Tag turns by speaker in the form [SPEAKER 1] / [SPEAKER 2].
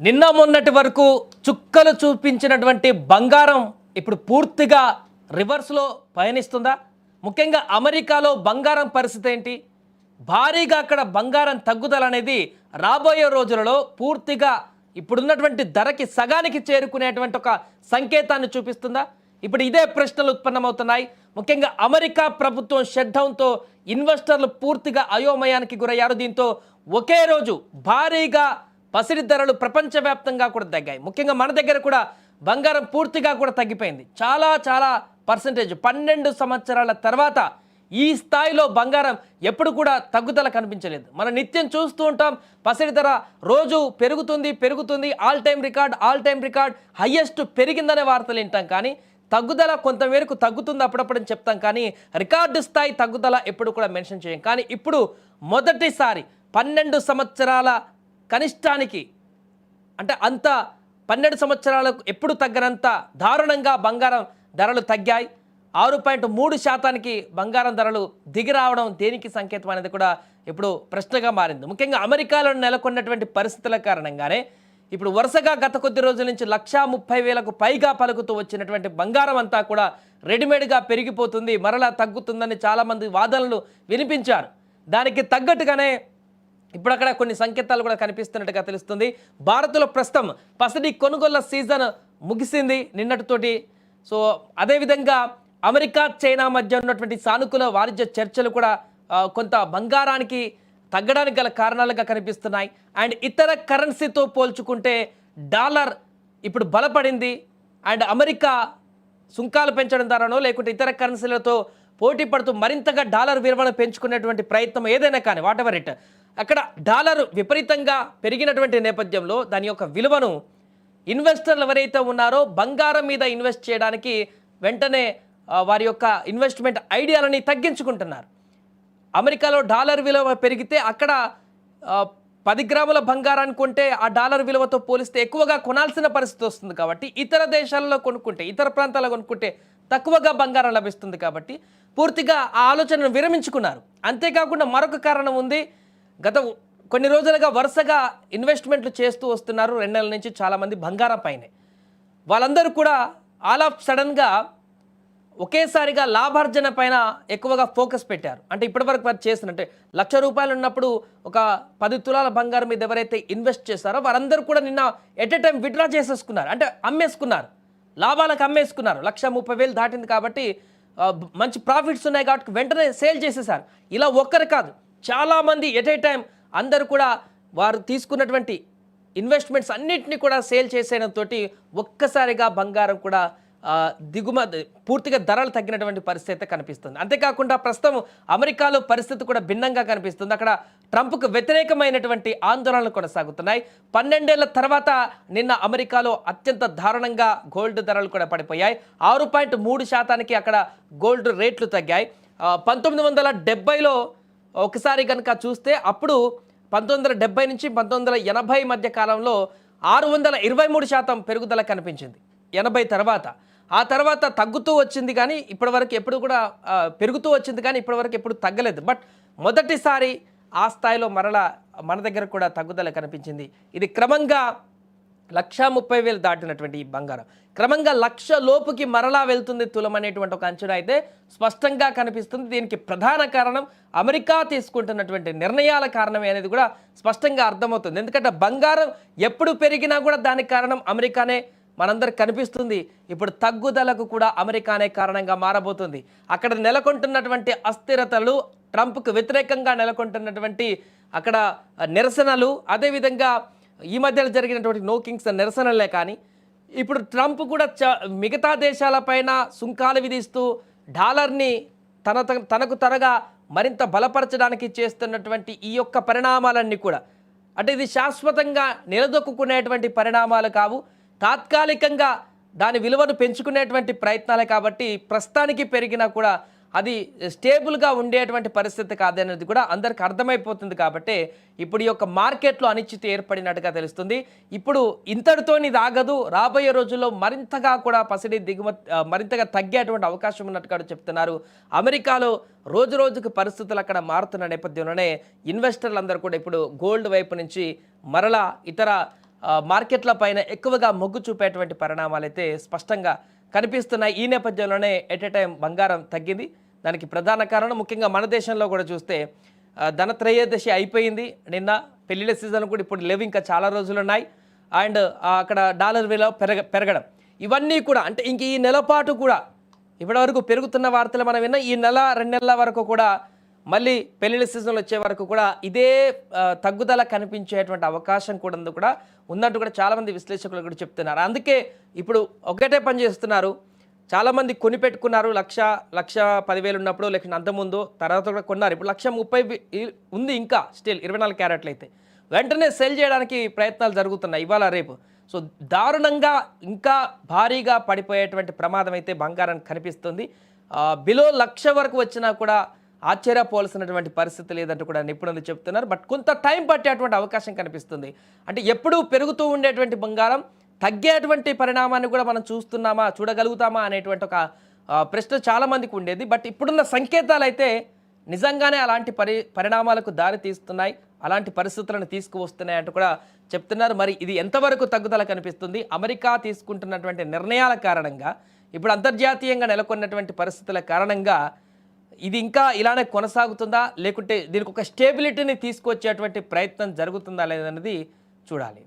[SPEAKER 1] నిన్న మొన్నటి వరకు చుక్కలు చూపించినటువంటి బంగారం ఇప్పుడు పూర్తిగా రివర్స్లో పయనిస్తుందా? ముఖ్యంగా అమెరికాలో బంగారం పరిస్థితి ఏంటి? భారీగా అక్కడ బంగారం తగ్గుదల అనేది రాబోయే రోజులలో పూర్తిగా ఇప్పుడున్నటువంటి ధరకి సగానికి చేరుకునేటువంటి ఒక సంకేతాన్ని చూపిస్తుందా? ఇప్పుడు ఇదే ప్రశ్నలు ఉత్పన్నమవుతున్నాయి. ముఖ్యంగా అమెరికా ప్రభుత్వం షట్డౌన్తో ఇన్వెస్టర్లు పూర్తిగా అయోమయానికి గురయ్యారు. దీంతో ఒకే రోజు భారీగా పసిడి ధరలు ప్రపంచవ్యాప్తంగా కూడా తగ్గాయి. ముఖ్యంగా మన దగ్గర కూడా బంగారం పూర్తిగా కూడా తగ్గిపోయింది. చాలా పర్సెంటేజ్ 12 సంవత్సరాల తర్వాత ఈ స్థాయిలో బంగారం ఎప్పుడు కూడా తగ్గుదల కనిపించలేదు. మనం నిత్యం చూస్తూ ఉంటాం పసిడి ధర రోజు పెరుగుతుంది, ఆల్ టైమ్ రికార్డ్ హైయెస్ట్ పెరిగిందనే వార్తలు వింటాం. కానీ తగ్గుదల కొంతమేరకు తగ్గుతుంది అప్పుడప్పుడు చెప్తాం, కానీ రికార్డు స్థాయి తగ్గుదల ఎప్పుడు కూడా మెన్షన్ చేయం. కానీ ఇప్పుడు మొదటిసారి 12 సంవత్సరాల కనిష్టానికి అంటే అంత 12 సంవత్సరాలకు ఎప్పుడు తగ్గనంత దారుణంగా బంగారం ధరలు తగ్గాయి. 6.3% బంగారం ధరలు దిగి రావడం దేనికి సంకేతం అనేది కూడా ఇప్పుడు ప్రశ్నగా మారింది. ముఖ్యంగా అమెరికాలో నెలకొన్నటువంటి పరిస్థితుల కారణంగానే ఇప్పుడు వరుసగా గత కొద్ది రోజుల నుంచి 1,30,000కు పైగా పలుకుతూ వచ్చినటువంటి బంగారం అంతా కూడా రెడీమేడ్గా పెరిగిపోతుంది, మరలా తగ్గుతుందని చాలామంది వాదనలు వినిపించారు. దానికి తగ్గట్టుగానే ఇప్పుడు అక్కడ కొన్ని సంకేతాలు కూడా కనిపిస్తున్నట్టుగా తెలుస్తుంది. భారత్లో ప్రస్తుతం పసిడి కొనుగోళ్ల సీజన్ ముగిసింది నిన్నటితోటి. సో అదేవిధంగా అమెరికా చైనా మధ్య ఉన్నటువంటి సానుకూల వాణిజ్య చర్చలు కూడా కొంత బంగారానికి తగ్గడానికి గల కారణాలుగా కనిపిస్తున్నాయి. అండ్ ఇతర కరెన్సీతో పోల్చుకుంటే డాలర్ ఇప్పుడు బలపడింది. అండ్ అమెరికా సుంకాలు పెంచడం ద్వారానో లేకుంటే ఇతర కరెన్సీలతో పోటీ పడుతూ మరింతగా డాలర్ విలువను పెంచుకునేటువంటి ప్రయత్నం ఏదైనా కానీ వాట్ ఎవర్ ఇట్, అక్కడ డాలర్ విపరీతంగా పెరిగినటువంటి నేపథ్యంలో దాని యొక్క విలువను ఇన్వెస్టర్లు ఎవరైతే ఉన్నారో బంగారం మీద ఇన్వెస్ట్ చేయడానికి వెంటనే వారి యొక్క ఇన్వెస్ట్మెంట్ ఐడియాలని తగ్గించుకుంటున్నారు. అమెరికాలో డాలర్ విలువ పెరిగితే అక్కడ 10 గ్రాముల బంగారాన్ని కొంటే ఆ డాలర్ విలువతో పోలిస్తే ఎక్కువగా కొనాల్సిన పరిస్థితి వస్తుంది. కాబట్టి ఇతర దేశాలలో కొనుక్కుంటే, ఇతర ప్రాంతాల్లో కొనుక్కుంటే తక్కువగా బంగారం లభిస్తుంది. కాబట్టి పూర్తిగా ఆ ఆలోచనను విరమించుకున్నారు. అంతేకాకుండా మరొక కారణం ఉంది. గత కొన్ని రోజులుగా వరుసగా ఇన్వెస్ట్మెంట్లు చేస్తూ వస్తున్నారు 2 నెలల నుంచి చాలామంది బంగారం పైనే. వాళ్ళందరూ కూడా ఆల్ ఆఫ్ సడన్గా ఒకేసారిగా లాభార్జన పైన ఎక్కువగా ఫోకస్ పెట్టారు. అంటే ఇప్పటివరకు వారు చేసినట్టే ₹1,00,000 ఉన్నప్పుడు ఒక 10 తులాల బంగారం మీద ఎవరైతే ఇన్వెస్ట్ చేస్తారో వారందరూ కూడా నిన్న ఎట్ ఎ టైం విత్డ్రా చేసేసుకున్నారు. అంటే అమ్మేసుకున్నారు, లాభాలకు అమ్మేసుకున్నారు. 1,30,000 దాటింది కాబట్టి మంచి ప్రాఫిట్స్ ఉన్నాయి కాబట్టి వెంటనే సేల్ చేసేసారు. ఇలా ఒక్కరు కాదు, చాలామంది ఎట్ ఏ టైం అందరూ కూడా వారు తీసుకున్నటువంటి ఇన్వెస్ట్మెంట్స్ అన్నింటినీ కూడా సేల్ చేసేయడంతో ఒక్కసారిగా బంగారం కూడా పూర్తిగా ధరలు తగ్గినటువంటి పరిస్థితి కనిపిస్తుంది. అంతేకాకుండా ప్రస్తుతం అమెరికాలో పరిస్థితి కూడా భిన్నంగా కనిపిస్తుంది. అక్కడ ట్రంప్కు వ్యతిరేకమైనటువంటి ఆందోళనలు కొనసాగుతున్నాయి. 12 ఏళ్ల తర్వాత నిన్న అమెరికాలో అత్యంత దారుణంగా గోల్డ్ ధరలు కూడా పడిపోయాయి. 6.3% అక్కడ గోల్డ్ రేట్లు తగ్గాయి. 1970లో ఒకసారి కనుక చూస్తే అప్పుడు 1970 నుంచి 1980 మధ్య కాలంలో 623% పెరుగుదల కనిపించింది 80 తర్వాత. ఆ తర్వాత తగ్గుతూ వచ్చింది కానీ ఇప్పటివరకు ఎప్పుడు కూడా పెరుగుతూ వచ్చింది కానీ ఇప్పటివరకు ఎప్పుడు తగ్గలేదు. బట్ మొదటిసారి ఆ స్థాయిలో మరలా మన దగ్గర కూడా తగ్గుదల కనిపించింది. ఇది క్రమంగా 1,30,000 దాటినటువంటి ఈ బంగారం క్రమంగా 1,00,000 లోపుకి మరలా వెళ్తుంది తులం అనేటువంటి ఒక అంచనా అయితే స్పష్టంగా కనిపిస్తుంది. దీనికి ప్రధాన కారణం అమెరికా తీసుకుంటున్నటువంటి నిర్ణయాల కారణమే అనేది కూడా స్పష్టంగా అర్థమవుతుంది. ఎందుకంటే బంగారం ఎప్పుడు పెరిగినా కూడా దానికి కారణం అమెరికానే మనందరికి కనిపిస్తుంది. ఇప్పుడు తగ్గుదలకు కూడా అమెరికానే కారణంగా మారబోతుంది. అక్కడ నెలకొంటున్నటువంటి అస్థిరతలు, ట్రంప్కు వ్యతిరేకంగా నెలకొంటున్నటువంటి అక్కడ నిరసనలు, అదేవిధంగా ఈ మధ్యలో జరిగినటువంటి నో కింగ్స్ నిరసనలే కానీ ఇప్పుడు ట్రంప్ కూడా మిగతా దేశాలపైన సుంకాలు విధిస్తూ డాలర్ని తనకు త్వరగా మరింత బలపరచడానికి చేస్తున్నటువంటి ఈ యొక్క పరిణామాలన్నీ కూడా అంటే ఇది శాశ్వతంగా నిలదొక్కునేటువంటి పరిణామాలు కావు, తాత్కాలికంగా దాని విలువను పెంచుకునేటువంటి ప్రయత్నాలే. కాబట్టి ప్రస్తుతానికి పెరిగినా కూడా అది స్టేబుల్గా ఉండేటువంటి పరిస్థితి కాదనేది కూడా అందరికి అర్థమైపోతుంది. కాబట్టి ఇప్పుడు ఈ యొక్క మార్కెట్లో అనిశ్చితి ఏర్పడినట్టుగా తెలుస్తుంది. ఇప్పుడు ఇంతటితోని ఆగదు, రాబోయే రోజుల్లో మరింతగా కూడా పసిడి దిగుమతి మరింతగా తగ్గేటువంటి అవకాశం ఉన్నట్టుగా చెప్తున్నారు. అమెరికాలో రోజు రోజుకు పరిస్థితులు అక్కడ మారుతున్న నేపథ్యంలోనే ఇన్వెస్టర్లు అందరూ కూడా ఇప్పుడు గోల్డ్ వైపు నుంచి మరలా ఇతర మార్కెట్ల పైన ఎక్కువగా మొగ్గు చూపేటువంటి పరిణామాలు అయితే స్పష్టంగా కనిపిస్తున్నాయి. ఈ నేపథ్యంలోనే ఎట్ ఎ టైం బంగారం తగ్గింది. దానికి ప్రధాన కారణం ముఖ్యంగా మన దేశంలో కూడా చూస్తే ధనత్రయోదశి అయిపోయింది నిన్న. పెళ్లిళ్ళ సీజన్ కూడా ఇప్పుడు లేవు, ఇంకా చాలా రోజులు ఉన్నాయి. అండ్ అక్కడ డాలర్ విలువ పెరగడం ఇవన్నీ కూడా అంటే ఇంక ఈ నెల పాటు కూడా ఇప్పటివరకు పెరుగుతున్న వార్తలు మనం విన్నా. ఈ నెల 2 నెలల వరకు కూడా మళ్ళీ పెళ్లిళ్ళ సీజన్లు వచ్చే వరకు కూడా ఇదే తగ్గుదల కనిపించేటువంటి అవకాశం కూడా ఉన్నట్టు కూడా చాలామంది విశ్లేషకులు కూడా చెప్తున్నారు. అందుకే ఇప్పుడు ఒకటే పని చేస్తున్నారు. చాలామంది కొనిపెట్టుకున్నారు. 1,10,000 ఉన్నప్పుడు లేకపోతే అంతకుముందు తర్వాత కూడా కొన్నారు. ఇప్పుడు 1,30,000 ఉంది ఇంకా స్టిల్ 24 క్యారెట్లు అయితే వెంటనే సెల్ చేయడానికి ప్రయత్నాలు జరుగుతున్నాయి ఇవాళ రేపు. సో దారుణంగా ఇంకా భారీగా పడిపోయేటువంటి ప్రమాదం అయితే బంగారానికి కనిపిస్తుంది. బిలో 1,00,000 వరకు వచ్చినా కూడా ఆశ్చర్యపోవాల్సినటువంటి పరిస్థితి లేదంటూ కూడా నిపుణులు చెప్తున్నారు. బట్ కొంత టైం పట్టేటువంటి అవకాశం కనిపిస్తుంది. అంటే ఎప్పుడూ పెరుగుతూ ఉండేటువంటి బంగారం తగ్గేటువంటి పరిణామాన్ని కూడా మనం చూడగలుగుతామా అనేటువంటి ఒక ప్రశ్న చాలామందికి ఉండేది. బట్ ఇప్పుడున్న సంకేతాలు అయితే నిజంగానే అలాంటి పరిణామాలకు దారి తీస్తున్నాయి, అలాంటి పరిస్థితులను తీసుకువస్తున్నాయి అంటూ కూడా చెప్తున్నారు. మరి ఇది ఎంతవరకు తగ్గుదల కనిపిస్తుంది? అమెరికా తీసుకుంటున్నటువంటి నిర్ణయాల కారణంగా, ఇప్పుడు అంతర్జాతీయంగా నెలకొన్నటువంటి పరిస్థితుల కారణంగా ఇది ఇంకా ఇలానే కొనసాగుతుందా, లేకుంటే దీనికి ఒక స్టేబిలిటీని తీసుకొచ్చేటువంటి ప్రయత్నం జరుగుతుందా లేదన్నది చూడాలి.